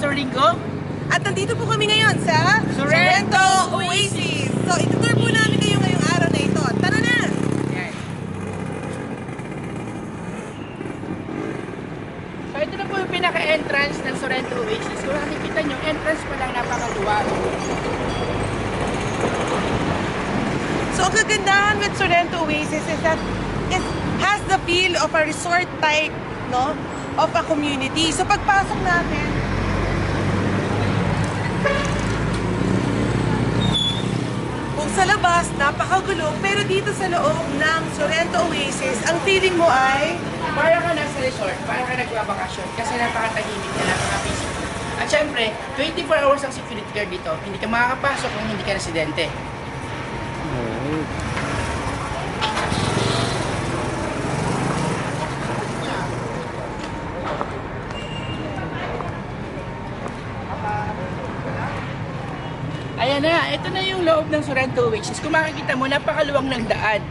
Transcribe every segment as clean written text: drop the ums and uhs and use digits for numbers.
Pastor Ringo. At nandito po kami ngayon sa Sorrento Oasis. So, itutur po namin kayo ngayong araw na ito. Tara na! Yan. So, ito na po yung pinaka-entrance ng Sorrento Oasis. Kung nakikita nyo, entrance pa lang napakaluwag. So, ang kagandahan with Sorrento Oasis is that it has the feel of a resort type, no? Of a community. So, pagpasok natin, kung sa labas, napakagulo, pero dito sa loob ng Sorrento Oasis, ang feeling mo ay Para ka nasa resort, para ka nagbabakasyon kasi napakatahimik na, napaka-peaceful. At syempre, 24 hours ang security guard dito. Hindi ka makakapasok kung hindi ka residente. Ayan na, ito na yung loob ng Sorrento Oasis. Kung makikita mo, napakaluwang ng daan.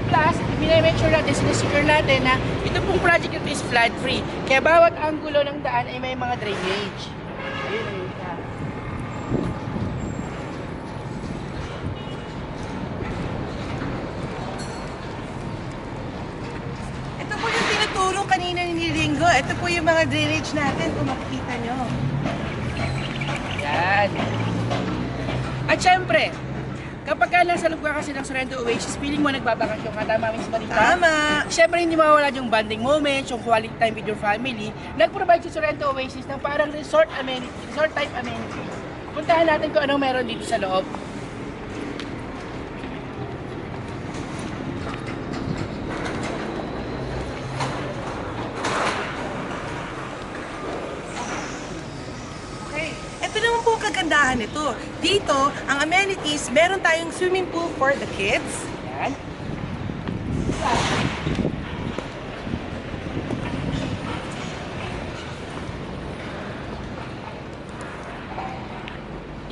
Plus, make sure natin, sinesecure natin na ito pong project ito is flood free. Kaya bawat anggulo ng daan ay may mga drainage. Ayun na yun. ito po yung tinuturo kanina ni Ringo. Ito po yung mga drainage natin kung makikita nyo. Yan. At syempre, kapag ka nasa loob ka kasi ng Sorrento Oasis, feeling mo nagbabakasyon ka, tama Miss Marita? Tama! Syempre hindi mawawala yung bonding moments, yung quality time with your family. Nag-provide si Sorrento Oasis ng parang resort amenity, resort type amenity. Puntahan natin kung anong meron dito sa loob. Ito naman po ang kagandahan nito. Dito, ang amenities, meron tayong swimming pool for the kids. Yan.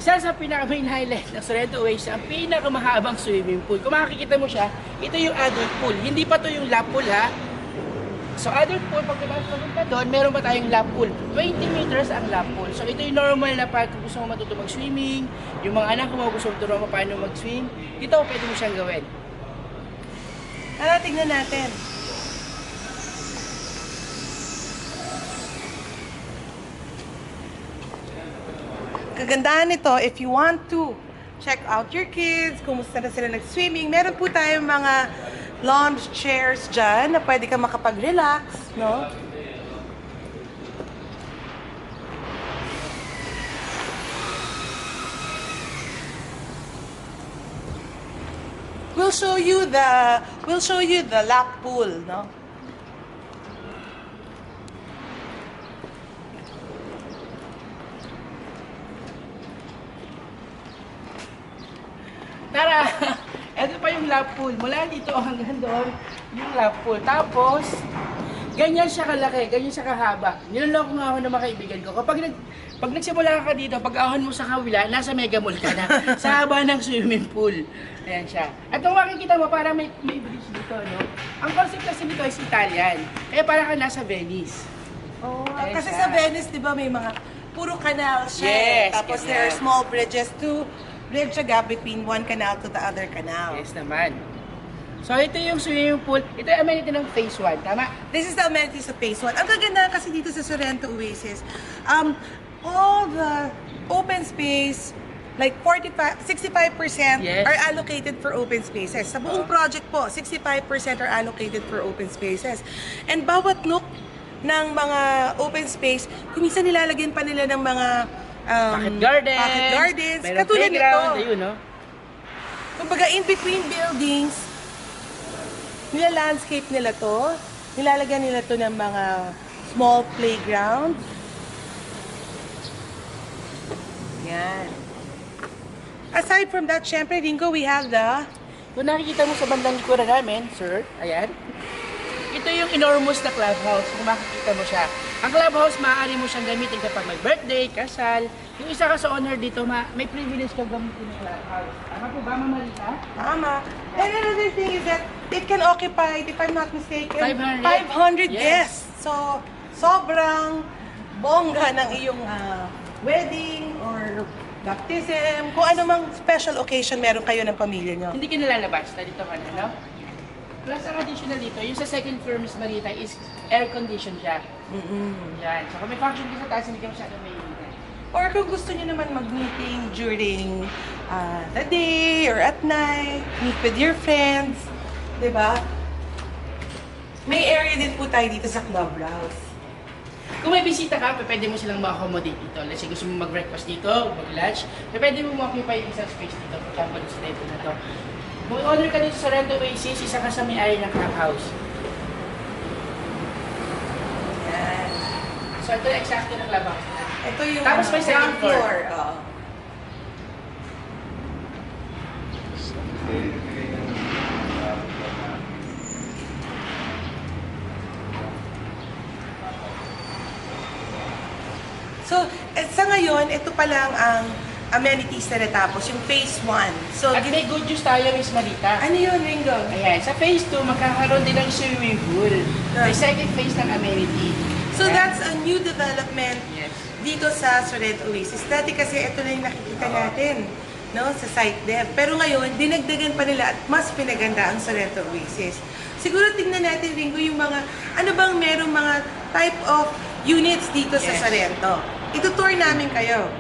Isa sa pinaka-main highlight ng Sorrento Oasis, ang pinakamahabang swimming pool. Kung makikita mo siya, ito yung adult pool. Hindi pa to yung lap pool ha. So adult pool, pag papunta doon, meron pa tayong lap pool. 20 meters ang lap pool. So ito yung normal na pag gusto mo matuto mag-swimming, yung mga anak mo gusto mo turuan mo paano mag-swim, dito pwede mo siyang gawin. Tara, tingnan natin. Kagandahan nito, if you want to check out your kids, kumusta na sila nag-swimming, meron po tayong mga lounge chairs dyan na pwede ka makapag-relax, no? We'll show you the lap pool, no? Tara! Ito pa yung lap pool. Mula dito hanggang doon, yung lap pool. Tapos, ganyan siya kalaki, ganyan siya kahaba. Niloloko nga ako ng mga kaibigan ko. Pag nagsimula ka dito, pag ahon mo sa kawila, nasa Mega Mall ka na. Sa haba ng swimming pool. Ayan siya. At kung makikita mo, parang may bridge dito, no? Ang concept kasi nito is Italian. Kaya parang ka nasa Venice. Oh, Ayan kasi siya. sa Venice, di ba, may mga puro canal siya. Yes, Tapos canal. there are small bridges to bridge a gap between one canal to the other canal. Yes naman. So ito yung swimming pool. Ito yung amenity ng phase 1, tama? This is the amenities of phase 1. Ang kaganda kasi dito sa Sorrento Oasis, all the open space, like 65% Yes. are allocated for open spaces. Sa buong project po, 65% are allocated for open spaces. And bawat nook ng mga open space, kung minsan nilalagyan pa nila ng mga Pocket gardens. Meron katulad nito. playground, ayun, no? Kumbaga, in between buildings, nila-landscape nila to. Nilalagyan nila to ng mga small playground. Yan. Aside from that, syempre, Ringo, we have the... Kung nakikita mo sa bandang likuran namin, sir, ayan. Ito yung enormous na clubhouse, kung makikita mo siya. Ang clubhouse, maaari mo siyang gamitin kapag may birthday, kasal. Yung isa ka sa owner dito, may privilege kang gamitin ng clubhouse. Tama po ba, Mama Rita? Tama. And another thing is that it can occupy, if I'm not mistaken, 500. 500 Yes. guests. So, sobrang bongga ng iyong wedding or baptism, kung ano mang special occasion meron kayo ng pamilya nyo. Hindi ka nalalabas, dito ka na, no? Plus, ang additional dito, yung sa second floor Miss Marita is air-conditioned siya. Yan. So, kung may function ka sa taas, hindi ka masyadong may initan. Or kung gusto niyo naman mag-meeting during the day or at night, meet with your friends, di ba? May area din po tayo dito sa clubhouse. Kung may bisita ka, pwede mo silang ma-accommodate dito. Let's say gusto mo mag-breakfast dito, mag-lunch, pwede mo ma-occupy yung isang space dito. For example, sa table na to. Kung order ka dito sa Rent Oasis, isa ka sa may-ari ng clubhouse. Yan. So, ito yung exacto ng clubhouse. Ito yung Tapos may second ground floor. Oo. So, sa ngayon, ito pa lang ang amenities na natapos, yung phase 1. So, At may good news tayo, Miss Marita. ano yun, Ringo? Ayan, sa phase 2, magkakaroon din ng swimming pool. May second phase ng amenity. So, Ayan. that's a new development Yes. dito sa Sorrento Oasis. Dati kasi ito na yung nakikita natin, no, sa site dev. Pero ngayon, dinagdagan pa nila at mas pinaganda ang Sorrento Oasis. Siguro tingnan natin, Ringo, yung mga, ano bang merong mga type of units dito sa Yes. Sorrento. Itutour namin kayo.